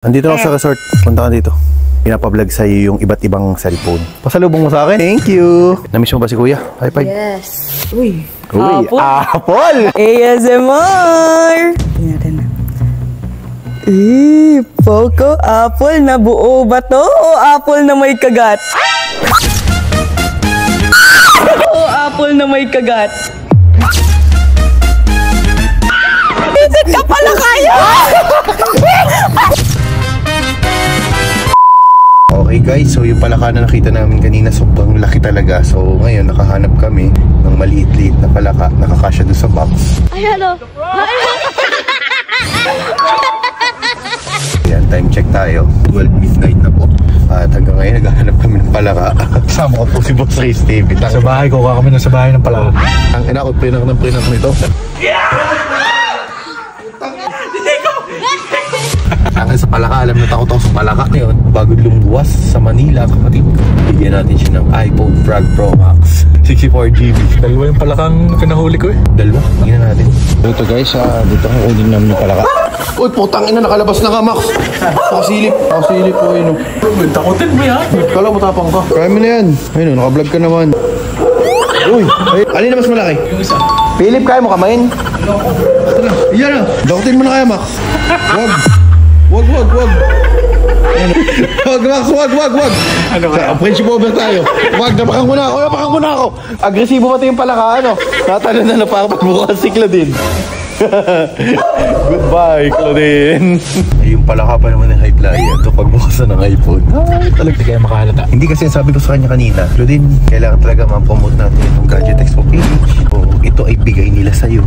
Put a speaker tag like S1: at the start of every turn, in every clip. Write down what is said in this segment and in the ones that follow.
S1: Andito ako sa resort. Punta ka dito. Pinapablog sa'yo yung iba't ibang cellphone. Pasalubong mo sa akin. Thank you. Namiss mo ba si Kuya? High five.
S2: Yes. Uy.
S1: Uy, apple!
S2: ASMR! Tingnan natin na. Poco apple na buo ba to? O apple na may kagat? O apple na may kagat? Visit ka pala kayo!
S1: Okay guys, so yung palaka na nakita namin kanina sobrang laki talaga. So ngayon nakahanap kami ng maliit-liit na palaka. Nakakasya doon sa box.
S2: Ay, hello!
S1: Yan, time check tayo. 12 midnight na po. At hanggang ngayon naghahanap kami ng palaka. Kasama ko po si Boss Ray Steve.
S3: Sa bahay ko, kami na sa bahay ng palaka.
S1: Ang ina ko, prinak nito. Ang sa palaka, alam na takot ako sa palaka ngayon. Bago lumuwas sa Manila, kapatid, bigyan natin siya ng iPhone Frag Pro Max 64GB.
S3: Dalawa yung palakang pinahuli ko eh.
S1: Dalawa, tingnan natin. Ito guys, dito ang kunin namin yung palaka. Uy, putang ina, nakalabas na ka, Max. Nakasilip po yun.
S3: Takutin mo yan.
S1: Kala mo tapang ka. Kaya mo na yan. Ayun, nakablog ka naman. Uy, alin na mas malaki?
S3: Yung isa.
S1: Philip, kaya mo kamain? Ito na, yan na. Dakutin mo na kaya, Max. Wag. Wag, Max, wag.
S3: Ano ba?
S1: Friendship over tayo. Wag, napakan ko na ako. Agresibo pati yung palaka, ano? Natalo na para pagbukas si Claudine. Goodbye, Claudine. Yung palaka pa naman ng high flyer. Ito pagbukas na ng iPhone.
S3: Ay, talaga kaya makahalata.
S1: Hindi kasi sabi ko sa kanya kanina, Claudine, kailangan talaga ma-promote natin itong Gadget Expo page. O ito ay bigay nila sa'yo.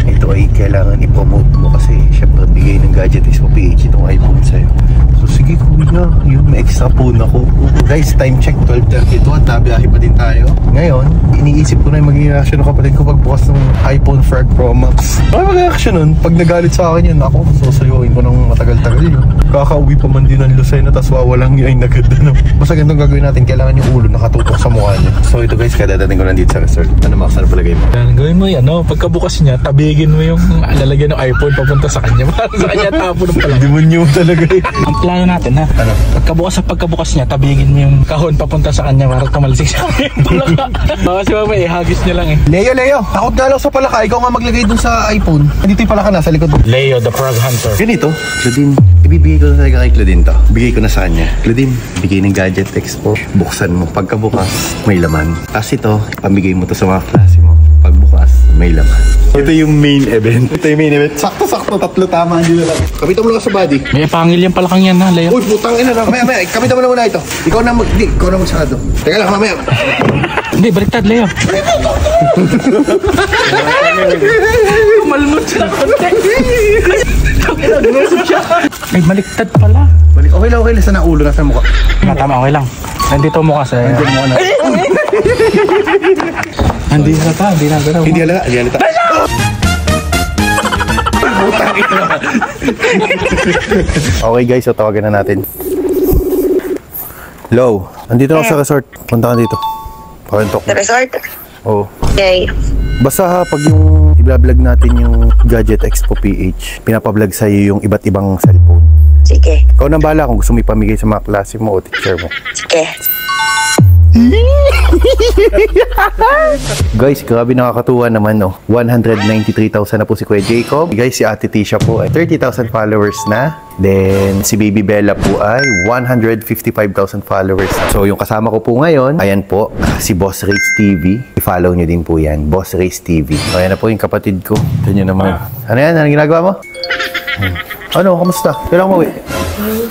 S1: Ito ay kailangan i-promote mo kasi syempre bigay ng Gadget Expo page itong iPhone sa'yo. So sige kuya, yun, may extra phone ako. Guys, time check 12:32 at nabiyahe pa din tayo. Ngayon, iniisip ko na yung magiging reaction ng kapatid ko pagbukas ng iPhone Frag Pro Max. Ano mag-reaction nun? Pag nagalit sa akin yun, ako, susuyuin ko ng matagal-tagal yun. Kakauwi pa man din ng Lucena, tas wawalang yung ay nagad na. Basta ganitong gagawin natin, kailangan yung ulo nakatutok sa mukha niya. So ito guys, kadadating ko lang dito sa resort. Ano Max, ano palagay mo?
S3: Yan, gawin mo yan, no? Pagkabukas niya, tabigin mo yung lalagyan ng iPhone papunta sa kanya. Sa kanya tapo ng palaka.
S1: Demonyo talaga eh.
S3: Ang plano natin ha,
S1: Ano?
S3: pagkabukas niya, tabigin mo yung kahon papunta sa kanya para tumalisik sa kanya yung palaka. Kasi mamaya, ihagis niya lang eh.
S1: Leo, takot nga lang sa palaka. Ikaw nga maglagay dun sa iPhone. Dito yung palaka nasa likod.
S3: Leo, the Frog Hunter.
S1: Ganito, Claudine, ibibigay ko na talaga kay Claudine to. Bigay ko na sa kanya. Claudine, bigay ng Gadget Expo. Buksan mo. Pagkabukas, may laman. Tapos ito, pamigay mo to sa mga klase mo. Pagbukas, may laman. Ito yung main event. Sakto, tatlo tama din na lang. Kapitan mo lang sa body.
S3: May pangil yung palakang yan ha, Leo.
S1: Uy, putang ina na. Mamaya, kapitan mo na muna ito. Ikaw na magsarado. Teka lang, mamaya.
S3: Hindi, baliktad, Leo. Malmot siya. May baliktad pala.
S1: Okay lang. Nasa na ulo, nasa mukha.
S3: Tama, okay lang. Nandito mo kasi. Hindi halata.
S1: Hindi halata. Okay guys, so tawagan na natin. Hello, andito na ako sa resort. Punta ka dito. Pakantok.
S4: Sa resort?
S1: Oo.
S4: Okay.
S1: Basta ha, pag yung i-vlog natin yung Gadget Expo PH, pinapablog sa'yo yung iba't ibang cellphone.
S4: Sige.
S1: Ikaw nang bahala kung gusto mo ipamigay sa mga klase mo o teacher mo.
S4: Sige.
S1: Guys, grabe nakakatuwa naman no. 193,000 na po si Kuya Jacob. Guys, si Ate Tisha po ay 30,000 followers na. Then, si Baby Bella po ay 155,000 followers. So, yung kasama ko po ngayon, ayan po, si Boss Race TV. I-follow nyo din po yan, Boss Race TV. So, ayan na po yung kapatid ko. Ito nyo naman. Ano yan? Anong ginagawa mo? Ano? Kamusta? Kailangan mo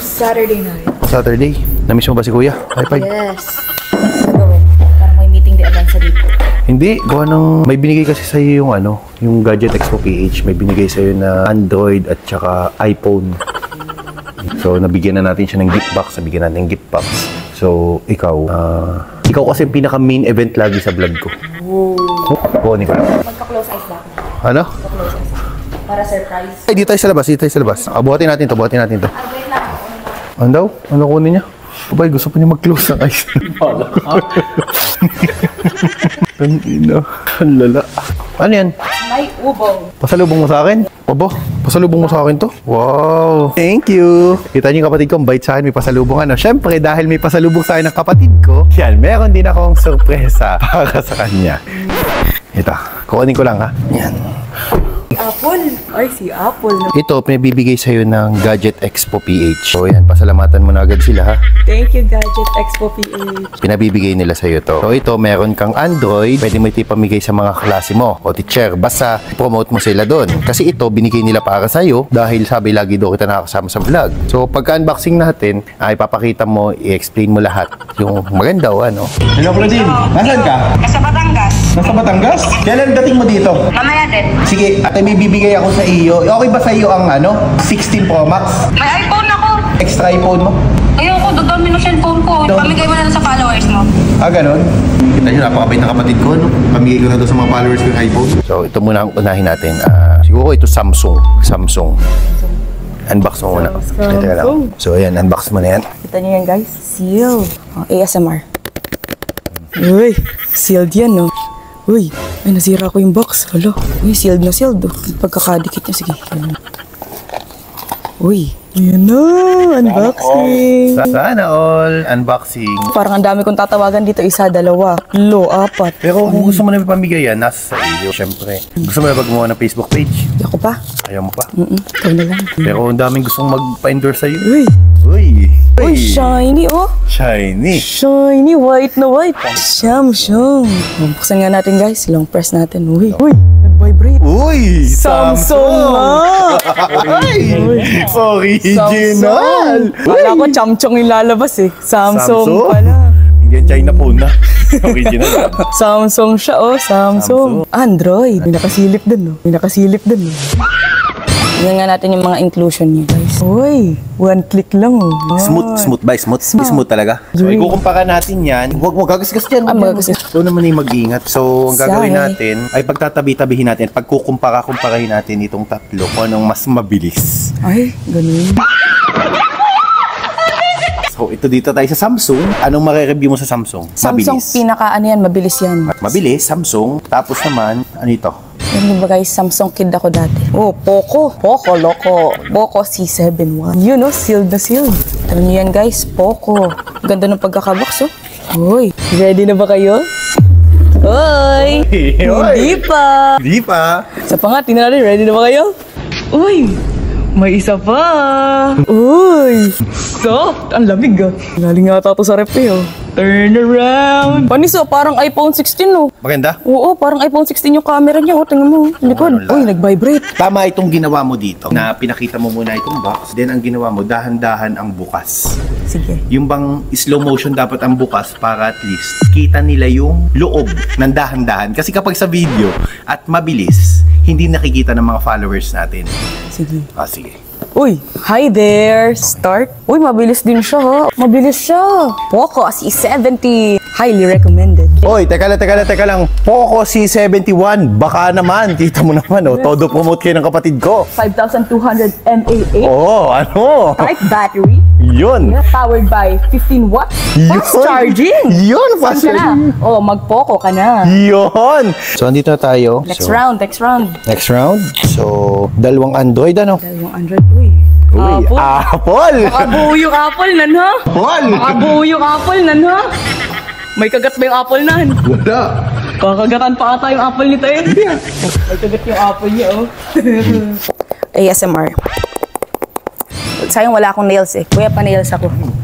S2: Saturday night.
S1: Saturday? Namiss mo ba si Kuya? High five.
S2: Yes. Parang may meeting din sa dito.
S1: Hindi, gawa ng may binigay kasi sa iyo yung Gadget Expo PH, may binigay sa iyo na Android at saka iPhone. So nabigyan na natin siya ng gift box, nabigyan natin ng gift box. So ikaw kasi yung pinaka main event lagi sa vlog ko. Oo, Nicola.
S2: Magka-close eyes ba?
S1: Ano?
S2: Magka-close eyes. Para surprise.
S1: Ay, dito tayo sa labas, buhatin natin to. Ano daw? Ano kunin niya? Abay, gusto pa niya mag-close ng eyes. Ang ina. Ang lala. Ano yan?
S2: May ubong.
S1: Pasalubong mo sa akin? Aba, pasalubong mo sa akin to? Wow! Thank you! Kita niyo yung kapatid ko, bait sa akin, may pasalubong ano. Siyempre, dahil may pasalubong sa akin ng kapatid ko, yan, meron din akong sorpresa para sa kanya. Ito, kukunin ko lang ha. Yan.
S2: Apple. Ay, si Apple.
S1: Ito, pinabibigay sa'yo ng Gadget Expo PH. So yan, pasalamatan mo na agad sila ha.
S2: Thank you, Gadget Expo PH.
S1: Pinabibigay nila sa'yo to. So ito, meron kang Android, pwede mo ito ipamigay sa mga klase mo o teacher. Basta promote mo sila doon. Kasi ito, binigay nila para sa'yo dahil sabi lagi daw kita nakakasama sa vlog. So pagka-unboxing natin, ay papakita mo, i-explain mo lahat yung maganda o ano. Hello, Claudine. Nasaan ka?
S4: Nasa Batangas.
S1: Nasa Batangas? Kailan dating mo dito?
S4: Mamaya din.
S1: Sige, ate, may bibigay ako sa iyo. Okay ba sa iyo ang 16 Pro Max?
S4: May iPhone ako.
S1: Extra iPhone mo?
S4: Ayoko, dodormin mo cellphone ko. Pamigay mo na lang sa followers mo.
S1: Ah, ganun? Kita nyo, napakabait na kapatid ko, no? Pamigay ko na doon sa mga followers ko yung iPhone. So, ito muna ang unahin natin. Siguro ito Samsung. Unbox mo muna. Ito lang. So, ayan, unbox mo na yan.
S2: Kita niyo yan, guys. Sealed. ASMR. Uy, sealed yan, no? Uy, ay nasira ko yung box. Hala, uy, sealed na sealed. Oh. Pagkakadikit niya, sige. Uy, ayan na, unboxing.
S1: Sana all, unboxing.
S2: Parang ang dami kong tatawagan dito, 1, 2, 3, 4.
S1: Pero kung gusto mo na ipamigay yan, nasa sa iyo, syempre. Gusto mo na gumawa ng Facebook page?
S2: Hindi ako pa.
S1: Ayaw mo pa?
S2: Ikaw na lang.
S1: Pero ang daming gustong magpa-endorse sa'yo.
S2: Uy,
S1: Uy!
S2: uy, shiny, oh.
S1: Shiny!
S2: Shiny, white na white. Samsung. Buksan nga natin, guys. Long press natin. Uy, nag-vibrate.
S1: Uy!
S2: Samsung nga!
S1: Ay! Original!
S2: Kala ko chamchong yung lalabas eh. Samsung
S1: Samsung?
S2: pala.
S1: Hindi yan China phone na. Original yan.
S2: Samsung siya, oh. Samsung. Android. May nakasilip dun, no? Tingnan nga natin yung mga inclusion niya, guys. Uy, 1 click lang, oh.
S1: Smooth ba? Smooth talaga. So, ikukumpara natin yan. Huwag mo gagasgas dyan.
S2: Magagasgas.
S1: So, naman ay mag-ingat. So, ang gagawin natin ay pagtatabi-tabihin natin, pagkukumparahin natin itong tatlo kung anong mas mabilis.
S2: Ay, ganun.
S1: So, ito dito tayo sa Samsung. Anong mare-review mo sa Samsung?
S2: Samsung, mabilis yan.
S1: Mabilis, Samsung. Tapos naman, ano ito?
S2: Yan ba guys, Samsung kid ako dati. Oh, Poco, loko. Poco C71. Yun, oh, sealed na sealed. Alam niyo yan guys, Poco. Ganda ng pagkakabox, oh. Uy, ready na ba kayo? Uy! Hindi pa!
S1: Hindi pa!
S2: Isa pa nga, tingnan natin, ready na ba kayo? Uy! May isa pa! Uy! Soft! Ang lamig ah. Galing nga to sa rep eh, oh. Turn around! Panis, oh, parang iPhone 16, oh.
S1: Maganda?
S2: Oo, parang iPhone 16 yung camera niya, oh. Tingnan mo, likod. Uy, nag-vibrate.
S1: Tama itong ginawa mo dito na pinakita mo muna itong box. Then ang ginawa mo, dahan-dahan ang bukas.
S2: Sige.
S1: Yung bang slow motion dapat ang bukas para at least kita nila yung loob ng dahan-dahan. Kasi kapag sa video at mabilis, hindi nakikita ng mga followers natin.
S2: Sige.
S1: Sige.
S2: Uy, hi there! Start. Uy, mabilis din siya, ha? Mabilis siya. Poco C70. Highly recommended.
S1: Oy, teka lang. Poco C71. Baka naman. Kita mo naman, oh. Todo promote kayo ng kapatid ko.
S2: 5,200 mAh.
S1: Oh, ano?
S2: Type battery.
S1: Yun.
S2: Powered by 15 watts. Fast
S1: Yun.
S2: charging.
S1: Yun,
S2: Saan
S1: fast
S2: ka na?
S1: charging.
S2: Oh, mag-Poco ka na.
S1: Yun. So, andito na tayo.
S2: Next round.
S1: Next round. So, dalawang Android, ano?
S2: Yung Android, uy.
S1: Uy, Apple!
S2: Makabuo yung Apple nan, ha?
S1: Apple!
S2: Makabuo yung Apple nan, ha? May kagat ba yung Apple nan?
S1: Wala.
S2: Kakagatan pa ata yung Apple nito eh. May kagat yung Apple niya, oh. ASMR. Sayang wala akong nails eh. Kuya, pa-nails ako. Ano?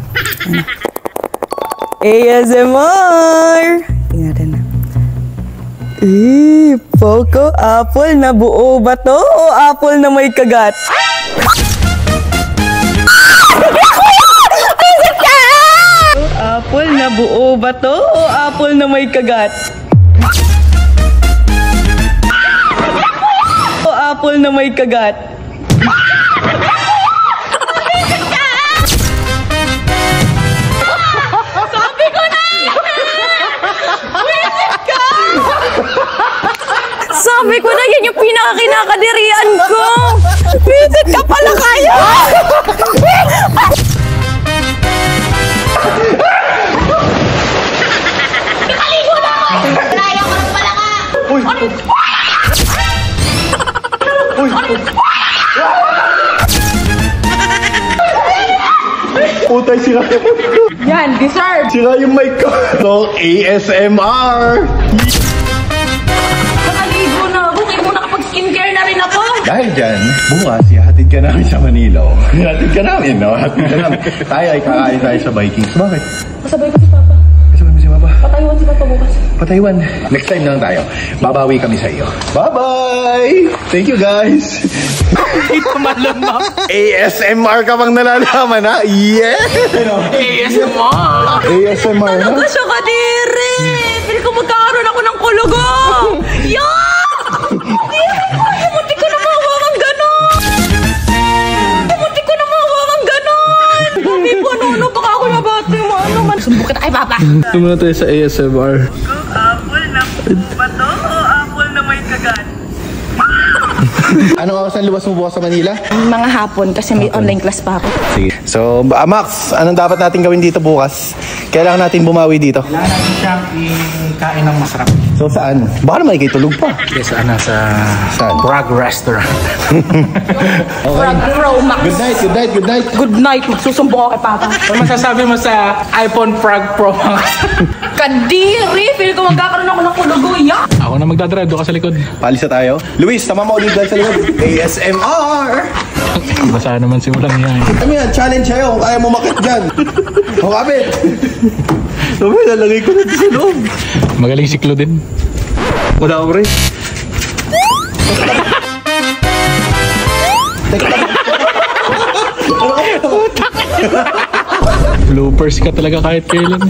S2: ASMR! Tingnan natin na. Poco, Apple na buo ba to? O Apple na may kagat? Apple na buo ba to? O Apple na may kagat? O Apple na may kagat? Sabi ko na! Visit ka! Sabi ko na yan yung pinakakinakadirian ko! Visit ka pala kayo!
S4: Nakaligo na ako! Naya ko ng pala ka!
S1: Putay, sira yung mic ko.
S2: Yan, deserve.
S1: Sira yung mic ko. So, ASMR.
S2: Nakaligo na ako. Kaya mo nakapag-skincare na rin ako.
S1: Dahil dyan, bukas, ihatid ka namin sa Manila. Ihatid ka namin, no? Ihatid ka namin. Tayo ay kakain tayo sa Vikings. Bakit?
S2: Kasabay ko si Papa.
S1: Kasabay mo si Papa.
S2: Patayuan si Papa bukas.
S1: Patayuan. Next time na lang tayo. Babawi kami sa iyo. Bye-bye! Thank you, guys!
S3: Ito malamang.
S1: ASMR ka bang nalalaman, ha? Yeah!
S3: ASMR.
S1: ASMR, ha?
S2: Talaga siya kadiri. Pili ko magkakaroon ako ng kulugo. Yak! Munti ko na mahawa kang ganon. Munti ko na mahawa kang ganon. Sabi ko, no, baka ako nabati mo. Ano man. Sumbukit ay, Papa.
S3: Ito muna tayo sa ASMR.
S5: Apple na bato o apple na may kagat?
S1: Anong oras ang luwas mo bukas sa Manila?
S2: Mga hapon kasi may online class pa ako.
S1: Sige. So, Max, anong dapat natin gawin dito bukas? Kailangan natin bumawi dito.
S3: Kailangan natin siyang ikain ng masarap.
S1: So, saan? Baka naman ikay tulog pa.
S3: Yes, sa
S1: Saan?
S3: Prague Restaurant.
S2: Frog Pro Max.
S1: Good night, good night, good night.
S2: Good night. Magsusumbong ako kay Papa.
S3: Ano masasabi mo sa iPhone Prague Pro Max?
S2: Kadiri. Pili ko magkakaroon ako ng kulugo. Yak!
S3: Ako na magdadrive, doon ka sa likod.
S1: Palis na tayo. Luis, tama mo ulit dyan sa likod. ASMR!
S3: Basa naman simulan niya.
S1: Ano yan? Challenge sa'yo kung kaya mo makit dyan. O, kapit. Sabi, lalagay ko na sa loob.
S3: Magaling si Claudine.
S1: Wala ko rin.
S3: Bloopers ka talaga kahit kailan.